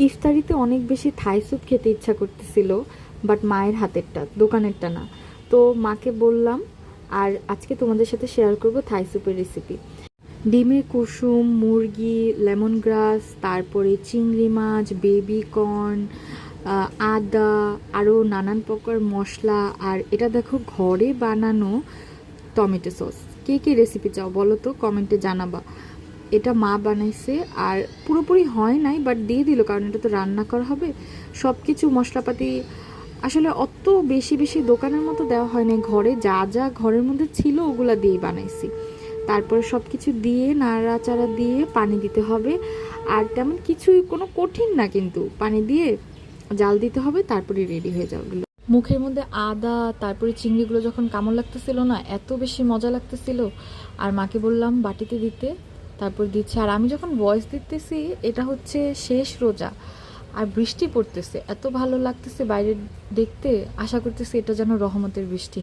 ইফতারিতে অনেক বেশি Thai soup খেতে ইচ্ছা করতেছিল, বাট মায়ের হাতেরটা, দোকানেরটা না। তো মাকে বললাম, আর আজকে তোমাদের সাথে শেয়ার করব থাই স্যুপের রেসিপি। ডিমের কুসুম, মুরগি, লেমন গ্রাস, তারপরে চিংড়ি মাছ, বেবি কর্ন, আদা, আরও নানান প্রকার মশলা। আর এটা দেখো ঘরে বানানো টমেটো সস। কে কে রেসিপি চাও বলো তো, কমেন্টে জানাবা। এটা মা বানাইছে, আর পুরোপুরি হয় নাই, বাট দিয়ে দিল, কারণ এটা তো রান্না করা হবে। সব কিছু মশলাপাতি আসলে অত বেশি বেশি দোকানের মতো দেওয়া হয় নাই, ঘরে যা যা ঘরের মধ্যে ছিল ওগুলা দিয়েই বানাইছি। তারপরে সব কিছু দিয়ে নাড়াচাড়া দিয়ে পানি দিতে হবে। আর তেমন কিছুই কোনো কঠিন না, কিন্তু পানি দিয়ে জাল দিতে হবে, তারপরে রেডি হয়ে যাবে। মুখের মধ্যে আদা, তারপরে চিংড়িগুলো যখন কামড় লাগতেছিল না, এত বেশি মজা লাগতেছিল। আর মাকে বললাম বাটিতে দিতে, তারপর দিচ্ছে। আর আমি যখন ভয়েস দিতেছি, এটা হচ্ছে শেষ রোজা, আর বৃষ্টি পড়তেছে, এত ভালো লাগতেছে বাইরে দেখতে। আশা করতেছি এটা যেন রহমতের বৃষ্টি।